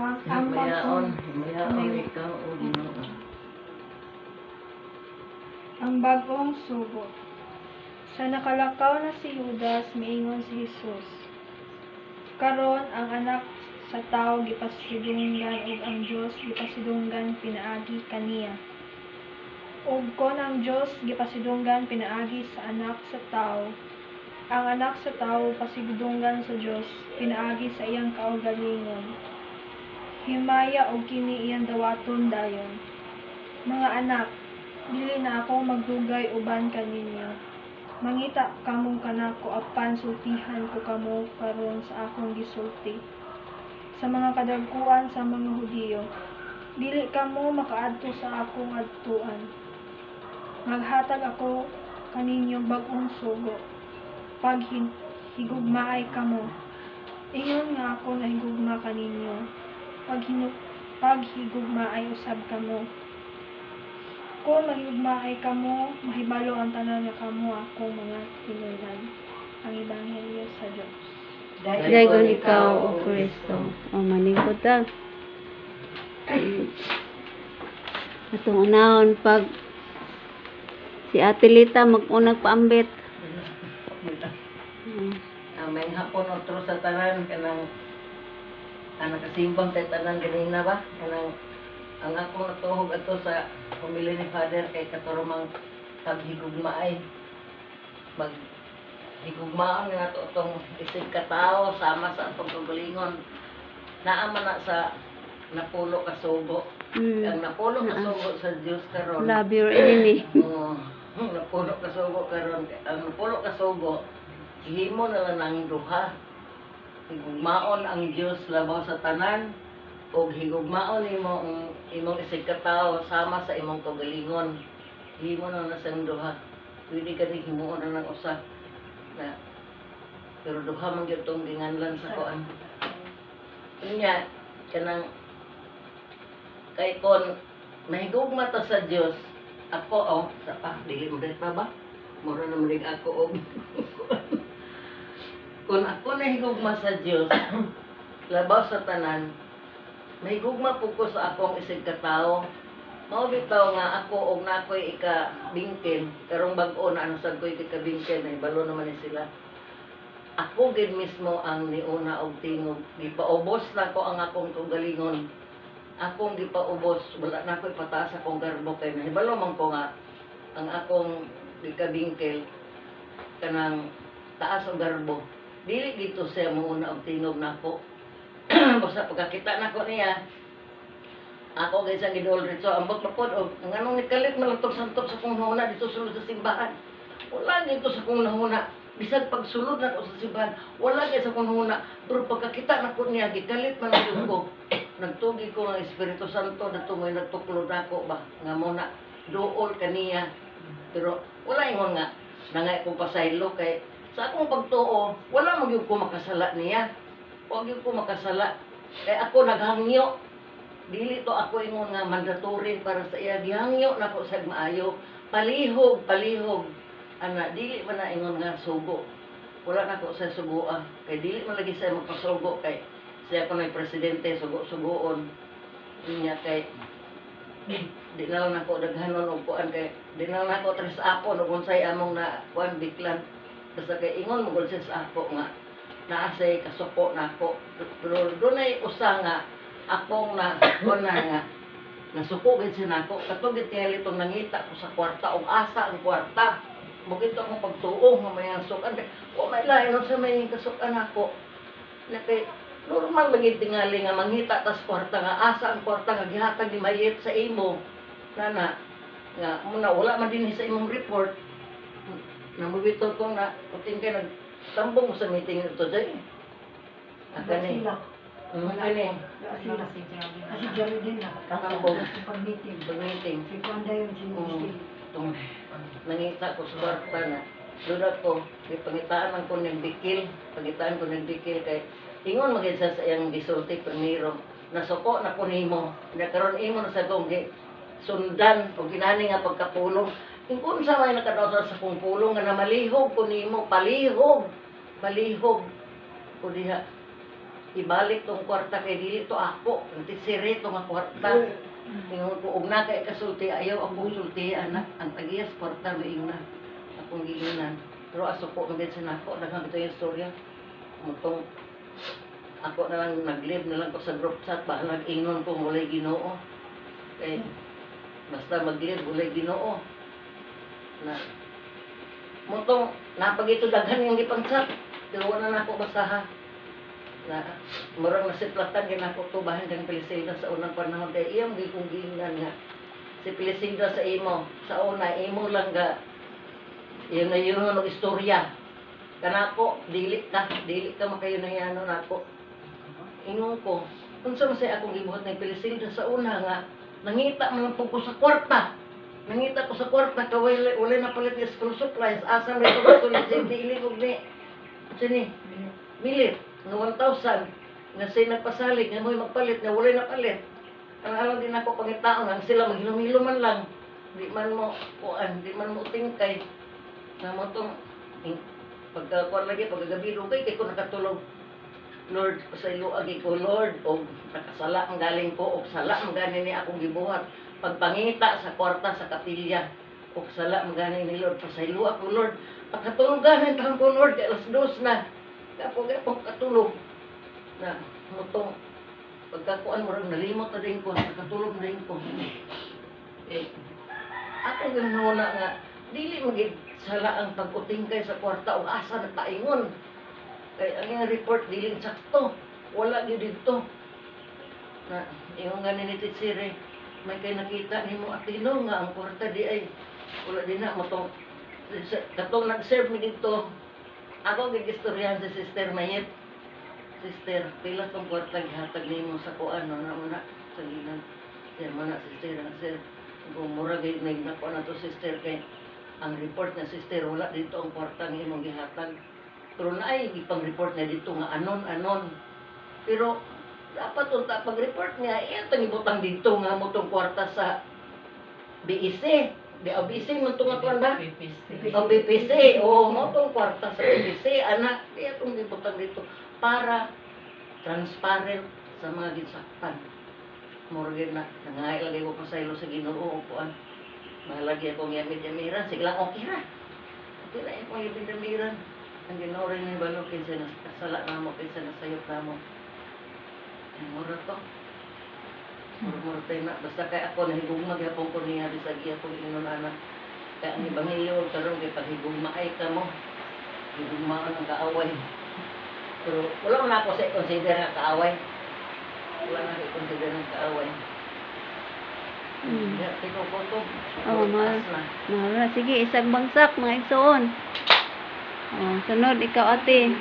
Mayaon ikaw o Ginoo. Ang bagong sugo. Sa nakalakaw na si Judas, miingon si Jesus, karon ang anak sa tao gipasidunggan ug ang Dios gipasidunggan pinaagi kaniya. Ug kon ang Dios gipasidunggan pinaagi sa anak sa tao, ang anak sa tao pasidunggan sa Dios pinaagi sa iyang kaugalingon. Himaya og kini iyang dawaton dayon. Mga anak, dili na ako magdugay uban kaninyo. Mangita kamong kanako apan sultihan ko kamo karon sa akong gisulti. Sa mga kadagkuan sa mga Hudiyo, dili kamo makaadto sa akong adtuan. Maghatag ako kaninyong bag-ong sugo. Pag higugmaay kamo, ingon nga ako na higugma kaninyo. Pag higugmaay usab kamo. Kung maghigugmaay kamo, mahibalo ang tanan nga kamo akong mga tinunan. Ang Ebanghelyo sa Dios. Dagon ikaw, O Kristo. O maningkod ta. Atong unahon pag si Ate Lita mag-unang paambit. May hapon otro sa tanan kanang nakasimbang tay tanan ganina ba? Kanang ang akong natuhog ato sa pamilya ni Father kay katurumang paghigugmaay. Maghigugmaon nga ato itong isig katao sama sa atong kagalingon. Naaman na sa napulo ka sugo. Ang napulo ka sugo sa Diyos karon. Love your enemy. Napulo ka sugo karon. Ang napulo ka sugo, ihimo na lang ng duha. Higugmaon ang Diyos labaw sa tanan o higugmaon imong isig katao sama sa imong kagalingon. Himo na sa duha. Pwede ka din himuon na ng usa. Na, pero duha man gyud tong ginganlan sa kuan. Unya kanang kay kon mahigugma ta sa Dios ako sa dili mo pa ba? Mura na malig ako og kung ako nahigugma sa Dios labaw sa tanan, mahigugma po ko sa akong isig katao. Mao bitaw nga ako og nakoy ika-bingken, karong bag-o na ano sad ko'y ika-bingken, ay balo naman ni sila. Ako gid mismo ang niuna og tingog. Gipaubos na ko ang akong kagalingon. Akong gipaubos, wala na ko'y pataas akong garbo kay nahibalo man ko nga ang akong ika-bingkel kanang taas og garbo. Dili dito siya muna og tingog nako. Basta pagkakita nako niya, ako guys ang gidol dito, ambot mapod og nganong nikalit malantog santok sa kong nahuna dito sulod sa simbahan. Wala dito sa kong nahuna. Bisag pagsulod na ko sa simbahan, wala gyud sa kong nahuna. Pero pagkakita nako niya, gikalit man ang ko. Nagtugi ko ng Espiritu Santo na tumoy nagtuklod nako ba nga muna duol kaniya. Pero wala ingon nga nangay ko pasaylo kay sa akong pagtuo, wala mo gyud ko makasala niya. Wa gyud ko makasala. Kay ako naghangyo. Dili to ako ingon nga mandatory para sa iya. Gihangyo na ko sa maayo. Palihog. Ana, dili man na ingon nga sugo. Wala na ko sa sugoa. Kay dili man lagi sa magpasugo. Kay siya ko na presidente, sugo-sugoon. Niya kay di na lang ako daghanon og kuan kay di na lang ako tres apon og unsay among na kuan biklan. Basta kay ingon mo gud sa ako nga naasay kasuko nako. Pero dunay usa nga akong na kuna nga nasuko gid sinako katong gitiyali itong nangita ko sa kwarta og asa ang kwarta bukit akong pagtuo nga may sukan wa may lain sa may kasukan ako na kay normal lagi tingali nga manghita tas kwarta nga asa ang kwarta nga gihatag ni mayit sa imo nana nga muna wala man din sa imong report namubito ko na puting kay nagtambong sa meeting ito dyan akani Ano Kasi Jerry din na. Tatambong. Pag-meeting. Pag-meeting. Si Panda yun, si Misty. Nangita ko sa kwarta na. Doon ako, may pangitaan man ko nagbikil. Pangitaan ko nagbikil kay ingon mag-isa sa iyang gisulti primero. Nasuko na ko nimo. Nakaroon imo na sa kong sundan o ginani nga pagkapulong. Kung sa may nakadaw sa kong pulong nga na malihog ko nimo. Palihog. Ko diha. ibalik tong kwarta kay dili to ako, antisiri to nga kwarta. Ingon ko og na kay kasulti ayaw ako sulti anak ang tagiyas kwarta maing na akong giingnan. Pero aso ko ng sa nako daghang ito yung istorya. Mutong ako na lang nag-live na lang ko sa group chat ba nag-ingon ko walay Ginoo. Kay basta mag-live walay Ginoo. Na mutong napagito daghan yung gipansat. Pero wala na ako basaha. Na murang nasiplatan gina ko tubahan kang Pelisida sa unang panahon kay iyang gikong giingnan nga si Pelisida sa imo sa una imo lang ga yun na yun ang istorya kanako dili ka makayunayanon nako ingon ko unsa man say akong gibuhat ng Pelisida sa una nga nangita man ko sa kwarta nangita ko sa kwarta kaway wala na palit ng school supplies asa may ko gusto ni dili og ni sini milit nga 1,000 nga say nagpasalig nga mo'y magpalit nga walay napalit ang alam din ako pangitaon ang sila maghilom-hiloman lang di man mo kuan di man mo tingkay na mo tong pagkakuan lagi paggabi dugay kay ko nakatulog Lord pasaylo agi ko Lord og nakasala ang galing ko og sala ang ganin ni akong gibuhat pagpangita sa kwarta sa kapilya og sala ang ganin ni Lord pasaylo ako Lord pagkatulugan ang ko Lord kay alas 2 na kapag katulog na mutong pagkakuan mo rin nalimot na din ko nakatulog na din ko ako ganun nga dili magig sala ang pag-utingkay sa kwarta o asa nagpaingon kay ang yung report dili sakto wala gyud dito na yung ganin ni Titsire may kay nakita nimo atino nga ang kwarta di ay wala din na motong katong nag-serve mi dito ako gigistoryahan si Sister Mayet. Sister, pila tong kwarta gihatag nimo sa kuan no na una sa linan. Sir mana Sister, gumura gid na ko na to Sister kay ang report na Sister wala dito ang kwarta nga imong gihatag. Pero naay gipang report na dito nga anon. Pero dapat unta pag-report niya tang ibutang dito nga mo tong kwarta sa BEC. Di BPC mo itong atuan ba? O BPC. O mo itong kwarta sa BPC. Anak, di itong gibutan dito. Para transparent sa mga gisakpan. Muragin na. Nangahay lagi ko pasaylo sa Ginoo. Upuan. Mahalagi akong yamid-yamiran. Sige lang, okay ra. Okay lang akong yamid-yamiran. Ang Ginoo rin yung balo. Kinsa nasala na mo. Kinsa nasayot na mo. Mura to. Murmur tayo na, basta kay ako nahigugma gyapon ko niya sa giya ko inunana. Kaya ang ebanghelyo karon kay paghigugma ay kamo. Higugma ang kaaway. Pero wala na ako sa consider nga kaaway. Wala na ako consider nga kaaway. Ya, tiko ko to. Oh, mahal na. Sige, isang bangsak, mga igsoon. Oh, sunod, ikaw ate.